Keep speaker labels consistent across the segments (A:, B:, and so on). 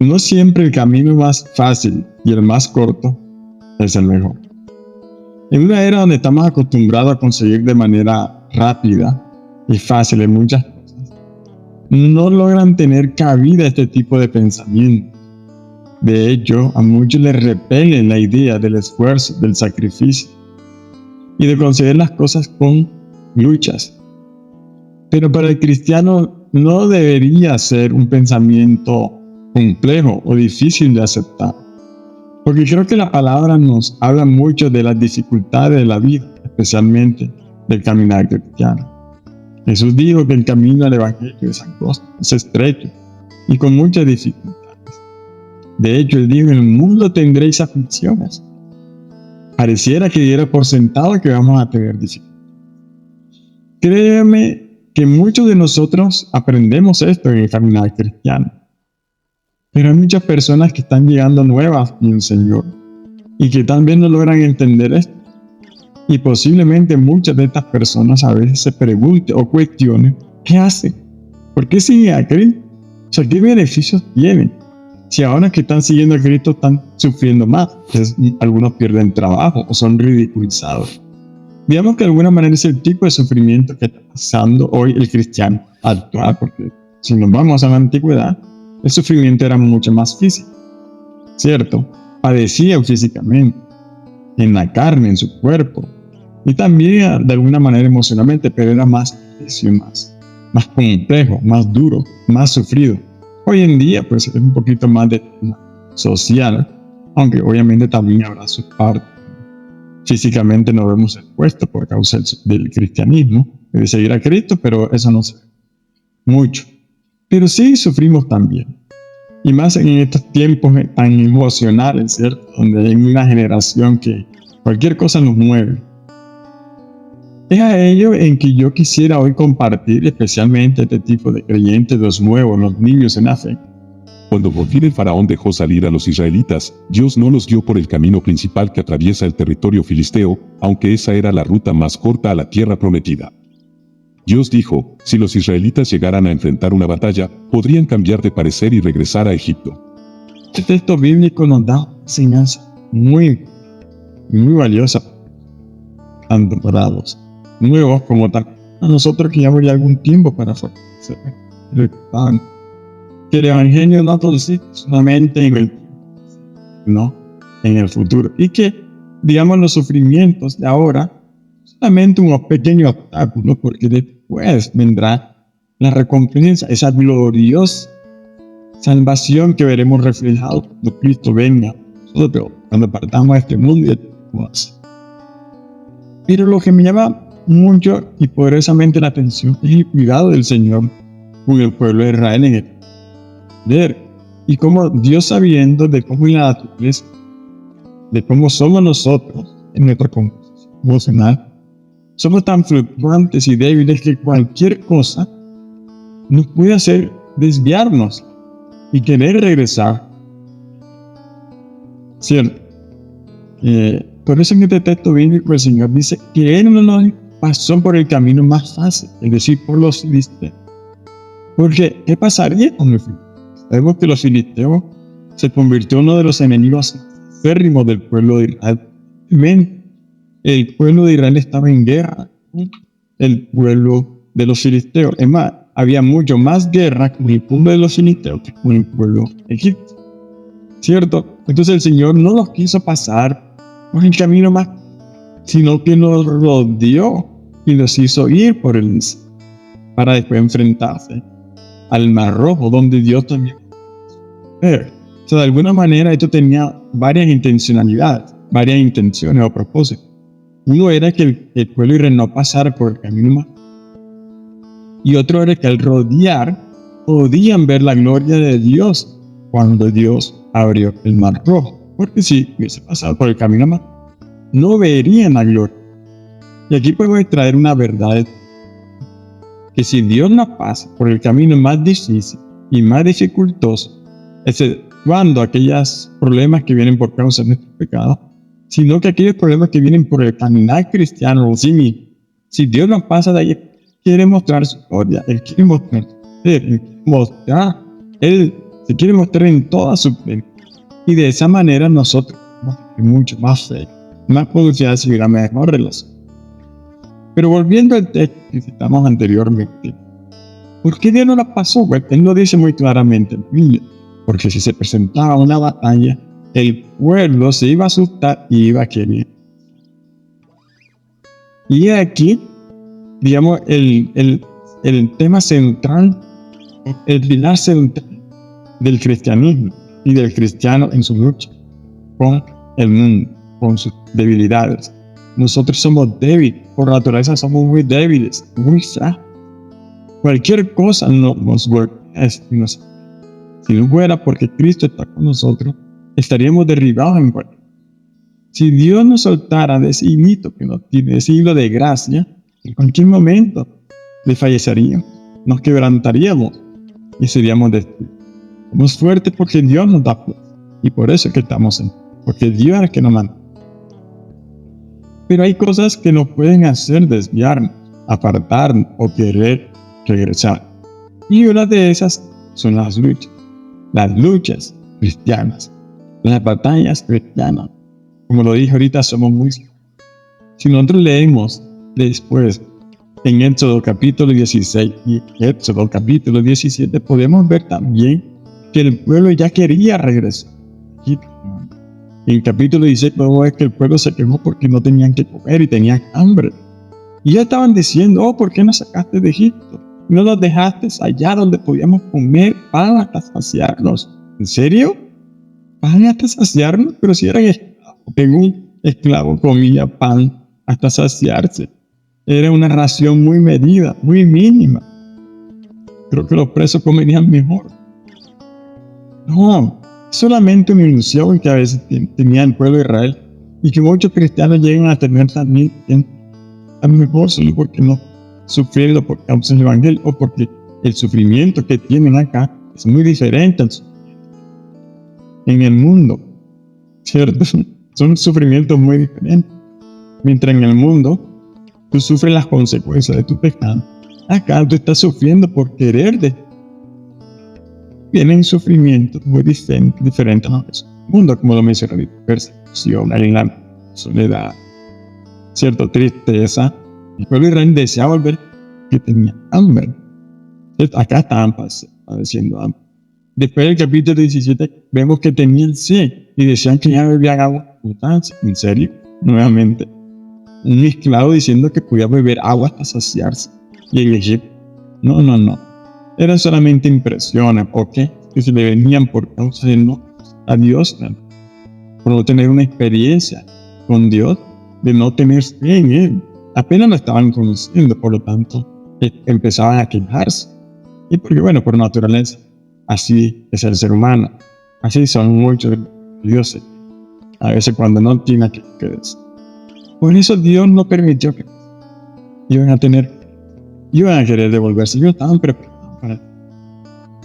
A: No siempre el camino más fácil y el más corto es el mejor. En una era donde estamos acostumbrados a conseguir de manera rápida y fácil en muchas cosas, no logran tener cabida este tipo de pensamiento. De hecho, a muchos les repele la idea del esfuerzo, del sacrificio y de conseguir las cosas con luchas. Pero para el cristiano no debería ser un pensamiento complejo o difícil de aceptar, porque creo que la palabra nos habla mucho de las dificultades de la vida, especialmente del caminar cristiano. Jesús dijo que el camino al evangelio es angosto, es estrecho y con muchas dificultades. De hecho, él dijo: en el mundo tendréis aflicciones. Pareciera que diera por sentado que vamos a tener dificultades. Créeme que muchos de nosotros aprendemos esto en el caminar cristiano. Pero hay muchas personas que están llegando nuevas en el Señor y que también no logran entender esto. Y posiblemente muchas de estas personas a veces se pregunten o cuestionen: ¿qué hace? ¿Por qué sigue a Cristo? O sea, ¿qué beneficios tiene? Si ahora que están siguiendo a Cristo están sufriendo más, algunos pierden trabajo o son ridiculizados. Digamos que de alguna manera es el tipo de sufrimiento que está pasando hoy el cristiano actual, porque si nos vamos a la antigüedad, el sufrimiento era mucho más físico, ¿cierto? Padecía físicamente, en la carne, en su cuerpo, y también de alguna manera emocionalmente, pero era más complejo, más duro, más sufrido. Hoy en día, pues es un poquito más de social, aunque obviamente también habrá su parte. Físicamente nos vemos expuestos por causa del cristianismo, de seguir a Cristo, pero eso no se ve mucho. Pero sí sufrimos también. Y más en estos tiempos tan emocionales, ¿cierto? Donde hay una generación que cualquier cosa nos mueve. Es a ello en que yo quisiera hoy compartir especialmente este tipo de creyentes, los nuevos, los niños en la fe.
B: Cuando por fin el faraón dejó salir a los israelitas, Dios no los guió por el camino principal que atraviesa el territorio filisteo, aunque esa era la ruta más corta a la tierra prometida. Dios dijo: si los israelitas llegaran a enfrentar una batalla, podrían cambiar de parecer y regresar a Egipto.
A: Este texto bíblico nos da enseñanza muy valiosa, tanto para los nuevos como a nosotros que llevamos ya algún tiempo para fortalecer que el evangelio no consiste solamente en el futuro, y que, digamos, los sufrimientos de ahora solamente unos pequeños obstáculos, porque después vendrá la recompensa, esa gloriosa salvación que veremos reflejado cuando Cristo venga nosotros, cuando partamos a este mundo y pero lo que me llama mucho y poderosamente la atención es el cuidado del Señor con el pueblo de Israel en el poder, y cómo Dios, sabiendo de cómo es la naturaleza, de cómo somos nosotros en nuestra composición emocional, somos tan fluctuantes y débiles que cualquier cosa nos puede hacer desviarnos y querer regresar, ¿cierto? Por eso en este texto bíblico el Señor dice que Él no nos pasó por el camino más fácil, es decir, por los filisteos. Porque, ¿qué pasaría con los filisteos? Sabemos que los filisteos se convirtió en uno de los enemigos férrimos del pueblo de Israel. El pueblo de Israel estaba en guerra con el pueblo de los filisteos. Es más, había mucho más guerra con el pueblo de los filisteos que con el pueblo egipcio, ¿cierto? Entonces el Señor no los quiso pasar por el camino más, sino que nos rodeó y los hizo ir por el para después enfrentarse al Mar Rojo, donde Dios también. O sea, de alguna manera esto tenía varias intencionalidades, varias intenciones o propósitos. Uno era que el pueblo de Israel no pasara por el camino más, y otro era que al rodear podían ver la gloria de Dios cuando Dios abrió el Mar Rojo, porque si hubiese pasado por el camino más, no verían la gloria. Y aquí podemos extraer una verdad, que si Dios nos pasa por el camino más difícil y más dificultoso, exceptuando aquellos problemas que vienen por causa de nuestro pecado, sino que aquellos problemas que vienen por el caminar cristiano, si Dios nos pasa de ahí, Él quiere mostrar su gloria, Él quiere mostrar su poder, Él quiere mostrar Él Se quiere mostrar en toda su plenitud. Y de esa manera nosotros vamos a tener mucho más fe, más posibilidad de seguir a mejor relación. Pero volviendo al texto que citamos anteriormente, ¿por qué Dios no la pasó? Pues Él lo dice muy claramente en la Biblia. Porque si se presentaba una batalla, el pueblo se iba a asustar y iba a querer. Y aquí, digamos, el tema central, el pilar central del cristianismo y del cristiano en su lucha con el mundo, con sus debilidades. Nosotros somos débiles, por naturaleza somos muy débiles, muy frágiles. Cualquier cosa nos golpea. Si no fuera porque Cristo está con nosotros, estaríamos derribados en cualquier. Si Dios nos soltara de ese hilo que nos tiene, de ese hilo de gracia, en cualquier momento desfalleceríamos, nos quebrantaríamos y seríamos destruidos. Somos fuertes porque Dios nos da fuerza. Y por eso es que estamos en, porque Dios es el que nos manda. Pero hay cosas que nos pueden hacer desviarnos, apartarnos o querer regresar. Y una de esas son las luchas cristianas, las batallas cristianas. Como lo dije ahorita, somos muy... Si nosotros leemos después en Éxodo capítulo 16 y Éxodo capítulo 17, podemos ver también que el pueblo ya quería regresar. En el capítulo 16 podemos ver que el pueblo se quejó porque no tenían que comer y tenían hambre. Y ya estaban diciendo, ¿por qué nos sacaste de Egipto? No nos dejaste allá donde podíamos comer pan hasta saciarnos. ¿En serio? ¿Pan hasta saciarnos? Pero si eran esclavos, que un esclavo comía pan hasta saciarse. Era una ración muy medida, muy mínima. Creo que los presos comerían mejor. No, es solamente una ilusión que a veces tenía el pueblo de Israel y que muchos cristianos llegan a tener también a lo mejor solo porque no sufrieron por causa del evangelio o porque el sufrimiento que tienen acá es muy diferente al sufrimiento en el mundo, ¿cierto? Son sufrimientos muy diferentes. Mientras en el mundo tú sufres las consecuencias de tu pecado, acá tú estás sufriendo por querer de. Vienen sufrimientos muy diferentes a los del mundo, como lo mencioné, persecución, la soledad, cierta tristeza. El pueblo de Israel deseaba volver que tenía hambre. Acá estaban padeciendo hambre. Después del capítulo 17 vemos que tenían sed y decían que ya bebían agua abundancia. ¿En serio? Nuevamente, un esclavo diciendo que podía beber agua hasta saciarse. Y en Egipto, no. Eran solamente impresiones, ¿ok? Que se le venían por causa de no a Dios, por no tener una experiencia con Dios, de no tener fe en Él. Apenas lo estaban conociendo, por lo tanto, empezaban a quejarse. Y porque, por naturaleza, así es el ser humano. Así son muchos dioses. A veces cuando no tiene que decir. Por eso Dios no permitió que iban a querer devolverse. Ellos estaban preparados para eso.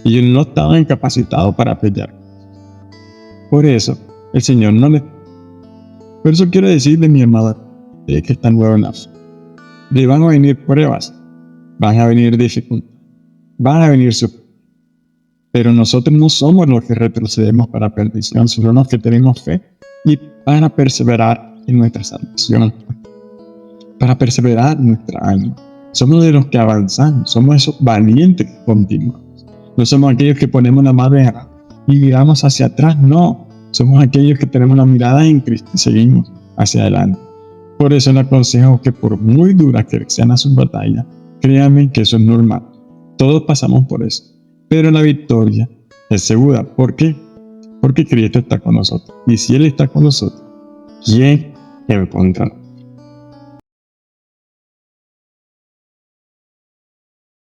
A: Ellos no estaban capacitados para pelear. Por eso, el Señor no les... Por eso quiero decirle, mi amada, que están nuevos en la fe. Le van a venir pruebas, van a venir dificultades, van a venir sufrimientos. Pero nosotros no somos los que retrocedemos para perdición, sino los que tenemos fe y para perseverar en nuestra salvación, para perseverar en nuestra alma. Somos de los que avanzamos, somos esos valientes que continuamos. No somos aquellos que ponemos la mano y miramos hacia atrás, no. Somos aquellos que tenemos la mirada en Cristo y seguimos hacia adelante. Por eso le aconsejo que por muy duras que sean sus batallas, créanme que eso es normal. Todos pasamos por eso. Pero la victoria es segura. ¿Por qué? Porque Cristo está con nosotros. Y si Él está con nosotros, ¿quién en contra?